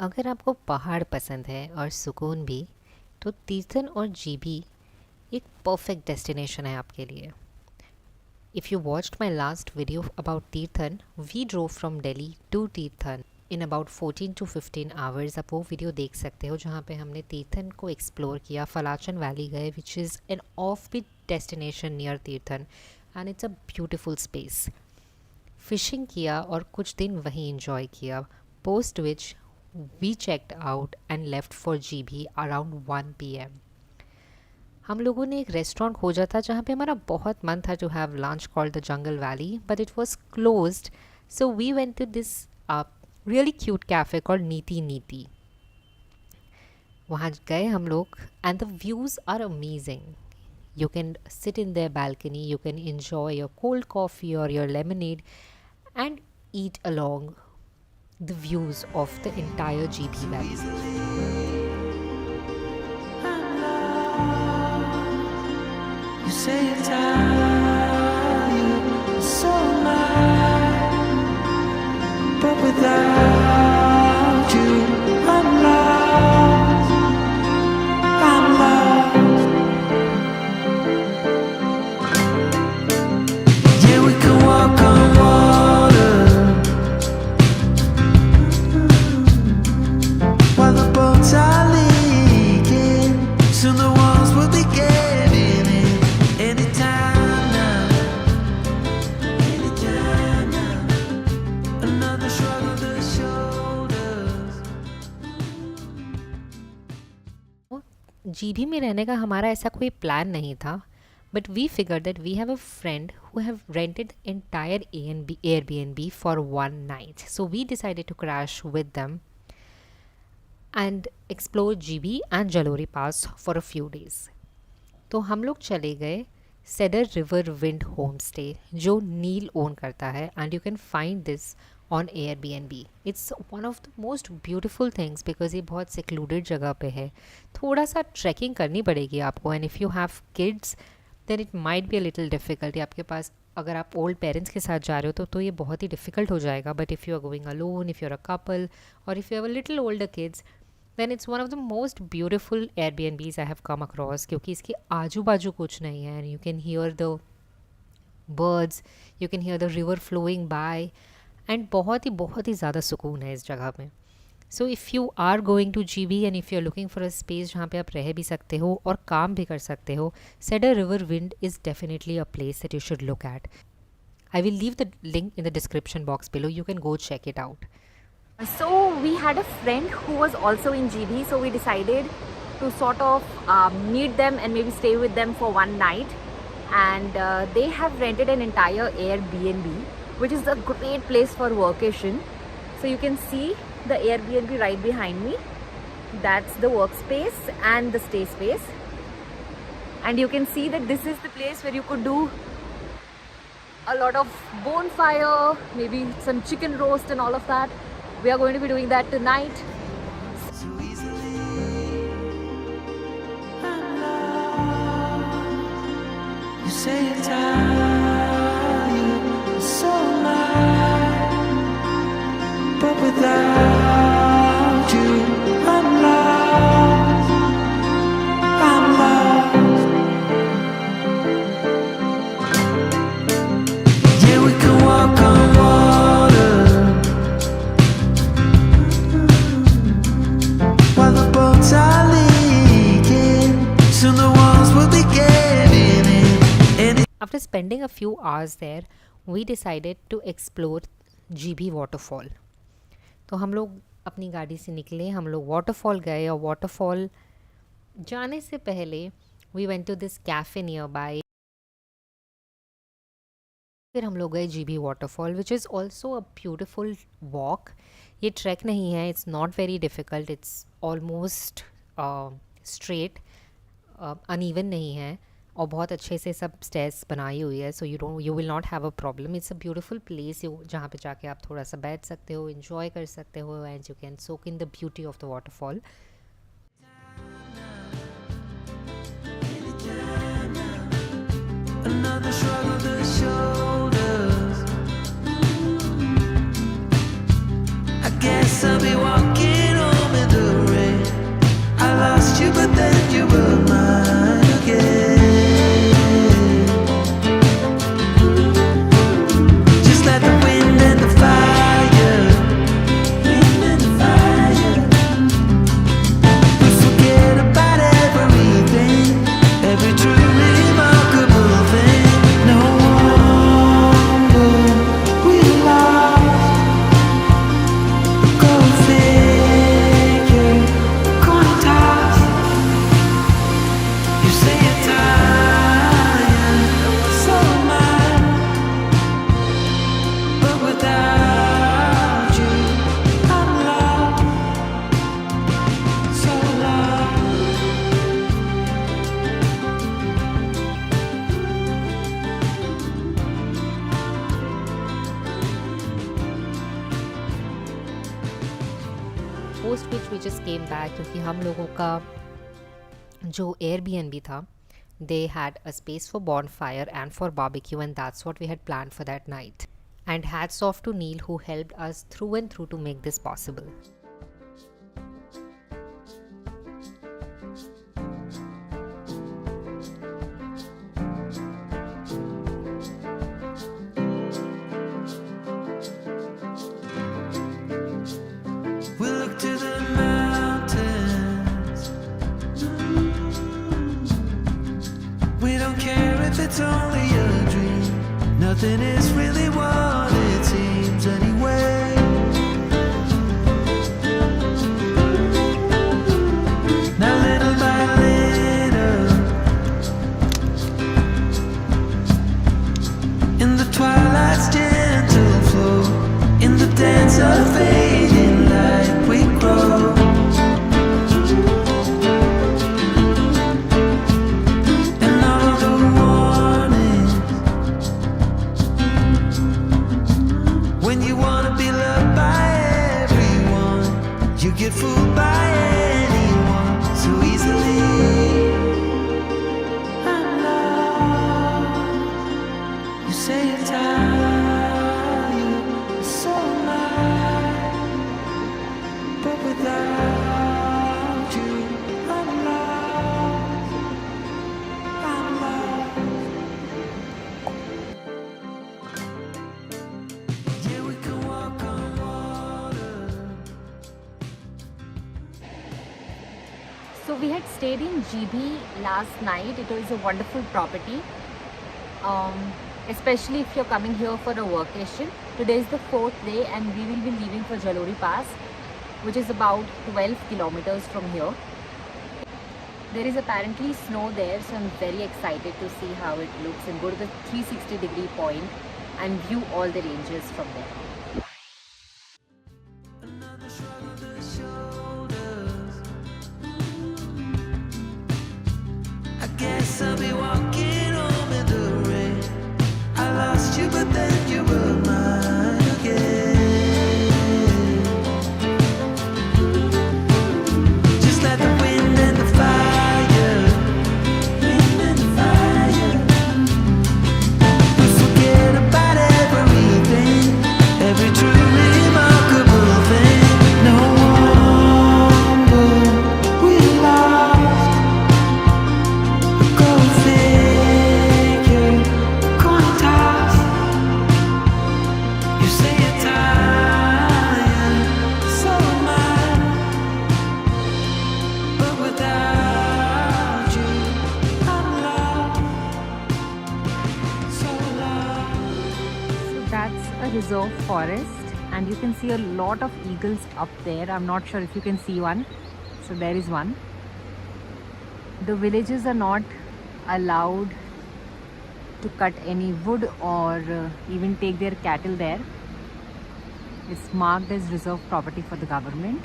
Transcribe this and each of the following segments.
अगर आपको पहाड़ पसंद है और सुकून भी, तो तीर्थन और जीभी एक परफेक्ट डेस्टिनेशन है आपके लिए। If you watched my last video about Tirthan, we drove from Delhi to Tirthan in about 14 to 15 hours. आप वो वीडियो देख सकते हो जहाँ पे हमने तीर्थन को एक्सप्लोर किया, फलाचन वैली गए, which is an offbeat destination near Tirthan and it's a beautiful space. Fishing किया और कुछ दिन वहीं इंजॉय किया, post which we checked out and left for Jibhi around 1 PM। हम लोगों ने एक रेस्टोरेंट खोजा था जहाँ पे हमारा बहुत मन था to have lunch called the jungle valley, but it was closed, so we went to this really cute cafe called Niti Niti. वहाँ गए हम लोग and the views are amazing. You can sit in their balcony, you can enjoy your cold coffee or your lemonade and eat along the views of the entire GB Valley. You say you're tired, so am I. But without you, I'm lost. I'm lost. Yeah, we can walk on water while the boats are leaking. Soon the walls will be giving in. Anytime now, anytime now. Another shrug of the shoulders. Jibhi में रहने का हमारा ऐसा कोई plan नहीं था, but we figure that we have a friend who have rented entire Airbnb for 1 night, so we decided to crash with them and explore Jibhi and Jalori pass for a few days. तो हम लोग चले गए cedar river wind home stay, जो Neel own करता है, and you can find this on Airbnb. It's one of the most beautiful things because ये बहुत सिक्लूडेड जगह पे है। थोड़ा सा ट्रैकिंग करनी पड़ेगी आपको, and if you have kids then it might be a little difficult. आपके पास अगर आप ओल्ड पेरेंट्स के साथ जा रहे हो तो ये बहुत ही डिफ़िकल्ट हो जाएगा, but if you are going alone, if you are a couple और if you have a little older kids, then it's one of the most beautiful Airbnbs I have come across, क्योंकि इसके आजू बाजू कुछ नहीं है, and you can hear the birds, you can hear the river flowing by, and बहुत ही ज़्यादा सुकून है इस जगह में। So if you are going to Jibhi and if you are looking for a space जहाँ पे आप रह भी सकते हो और काम भी कर सकते हो, shader river wind is definitely a place that you should look at. I will leave the link in the description box below. You can go check it out. So we had a friend who was also in GB, so we decided to sort of meet them and maybe stay with them for one night. And they have rented an entire Airbnb, which is a great place for workation. So you can see the Airbnb right behind me. That's the workspace and the stay space. And you can see that this is the place where you could do a lot of bonfire, maybe some chicken roast and all of that. We are going to be doing that tonight. So easily, I'm lost. You say you're tired, so am I. But without you, I'm lost. I'm lost. Yeah, we can walk on water while the boats are leaking. Soon the walls will be giving in. After spending a few hours there, we decided to explore GB waterfall. तो हम लोग अपनी गाड़ी से निकले, हम लोग waterfall गए, और वाटरफॉल जाने से पहले we went to this cafe nearby. फिर हम लोग गए GB waterfall, which is also a beautiful walk. ये ट्रैक नहीं है, it's not very difficult, it's almost straight, uneven नहीं है, और बहुत अच्छे से सब स्टेयर्स बनाई हुई है, so you will not have a problem. It's a beautiful place जहाँ पे जाके आप थोड़ा सा बैठ सकते हो, इन्जॉय कर सकते हो, and you can soak in the beauty of the waterfall. Another shrug of the shoulders. I guess I'll be walking on. Post which we just came back, क्योंकि हम लोगों का जो Airbnb था, they had a space for bonfire and for barbecue, and that's what we had planned for that night. And hats off to Neil, who helped us through and through to make this possible. We look to the mountains. We don't care if it's only a dream. Nothing is really what it seems anyway. Now little by little, in the twilight's gentle flow, in the dance of fading light we grow. And all the warnings, when you wanna be loved by everyone, you get fooled by anyone so easily. I'm lost. You say you're tired, so am I. But without you, I'm lost. I'm lost. Yeah, we can walk on water. So we had stayed in GB last night. It was a wonderful property, especially if you're coming here for a workation. Today is the 4th day and we will be leaving for Jalori Pass, which is about 12 kilometers from here. There is apparently snow there, so I'm very excited to see how it looks and go to the 360-degree point and view all the ranges from there. Another shrug of the shoulders. I guess I'll be walking home in the rain. I lost you, but then you were mine again. Just like the wind and the fire, wind and the fire. We forget about everything, every true remarkable thing. No wonder we lost. Go figure, coin toss. You say you're tired, so am I. But without you, I'm lost, so lost. So that's a reserve forest and you can see a lot of eagles up there. I'm not sure if you can see one. So there is one. The villagers are not allowed to cut any wood or even take their cattle there. It's marked as reserve property for the government.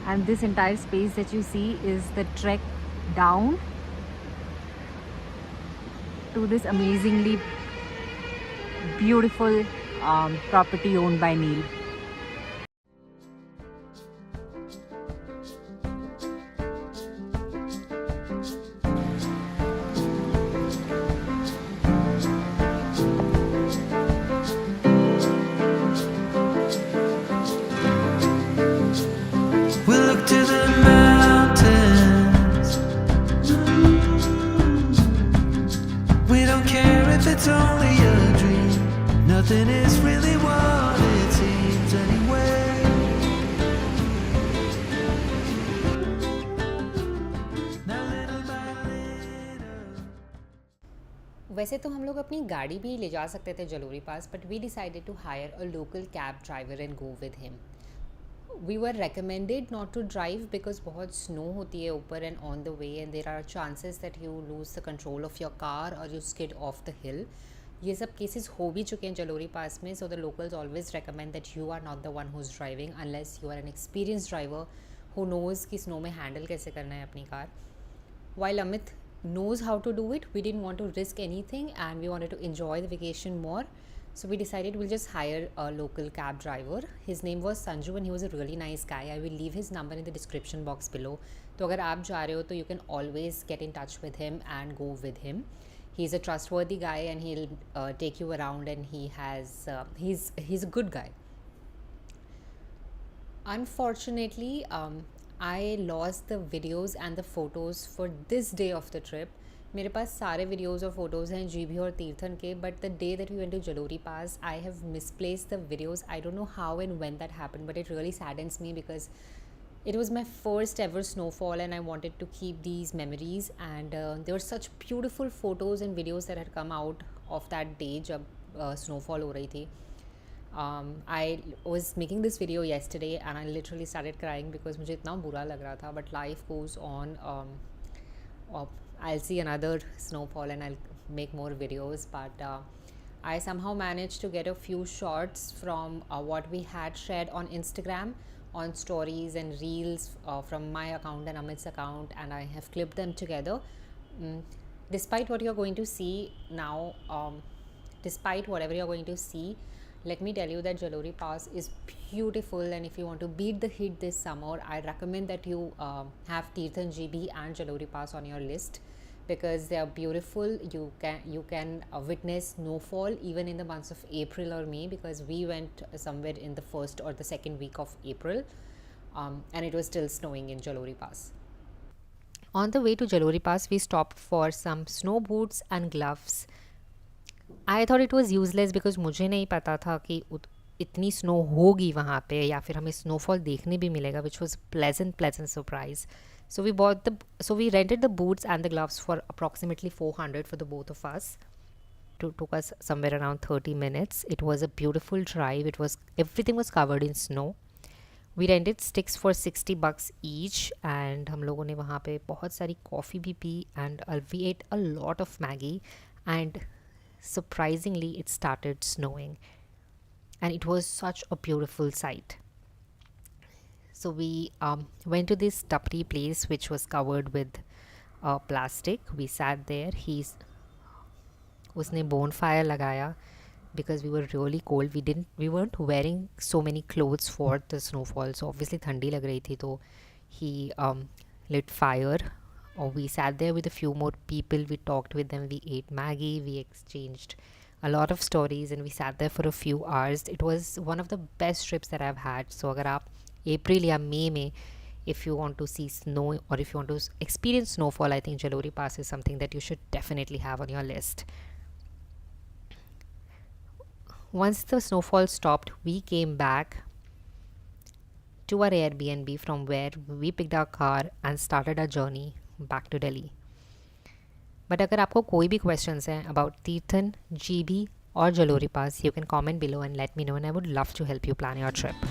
And this entire space that you see is the trek down to this amazingly beautiful property owned by Neil. We look to the mountains. We don't care if it's only a dream. Nothing is really what it seems anyway. Now little by little. वैसे तो हम लोग अपनी गाड़ी भी ले जा सकते थे Jalori pass, but we decided to hire a local cab driver and go with him. We were recommended not to drive because बहुत स्नो होती है ऊपर and on the way, and there are chances that you lose the control of your car और you skid off the hill. ये सब cases हो भी चुके हैं जलोरी पास में. So the locals always recommend that you are not the one who's driving unless you are an experienced driver who knows कि snow में हैंडल कैसे करना है अपनी car. While Amit knows how to do it, we didn't want to risk anything and we wanted to enjoy the vacation more. So we decided we'll just hire a local cab driver. His name was Sanju and he was a really nice guy. I will leave his number in the description box below. तो अगर आप जा रहे हो तो you can always get in touch with him and go with him. He's a trustworthy guy and he'll take you around, and he's a good guy. Unfortunately, I lost the videos and the photos for this day of the trip. मेरे पास सारे videos और photos हैं जीभी और तीर्थन के, but the day that we went to Jalori pass I have misplaced the videos. I don't know how and when that happened, but it really saddens me because it was my first ever snowfall and I wanted to keep these memories, and there were such beautiful photos and videos that had come out of that day जब snowfall हो रही थी. I was making this video yesterday and I literally started crying because मुझे इतना बुरा लग रहा था, but life goes on. I'll see another snowfall and I'll make more videos, but I somehow managed to get a few shots from what we had shared on Instagram on stories and reels from my account and Amit's account, and I have clipped them together. Despite what you're going to see now, despite whatever you're going to see, let me tell you that Jalori Pass is beautiful, and if you want to beat the heat this summer, I recommend that you have Tirthan GB and Jalori Pass on your list because they are beautiful. You can witness snowfall even in the months of April or May, because we went somewhere in the first or the second week of April, and it was still snowing in Jalori Pass. On the way to Jalori Pass, we stopped for some snow boots and gloves. I thought it was useless because मुझे नहीं पता था कि इतनी snow होगी वहाँ पे, या फिर हमें स्नोफॉल देखने भी मिलेगा, which was pleasant surprise. So we rented the boots and the gloves for approximately 400 for the both of us. It took us somewhere around 30 minutes. It was a beautiful drive. Everything was covered in snow. We rented sticks for $60 each, and हम लोगों ने वहाँ पे बहुत सारी coffee भी P, and we ate a lot of Maggie, and surprisingly it started snowing and it was such a beautiful sight. So we went to this tapri place which was covered with plastic. We sat there. उसने bonfire लगाया because we were really cold. We weren't wearing so many clothes for the snowfall, so obviously ठंडी लग रही थी, तो he lit fire. Or we sat there with a few more people, we talked with them, we ate Maggie, we exchanged a lot of stories, and we sat there for a few hours. It was one of the best trips that I've had. So अगर आप April या May में, if you want to see snow or if you want to experience snowfall, I think Jalori Pass is something that you should definitely have on your list. Once the snowfall stopped, we came back to our Airbnb, from where we picked our car and started our journey back to Delhi. But अगर आपको कोई भी questions हैं about Tirthan, GB और Jalori Pass, you can comment below and let me know, and I would love to help you plan your trip.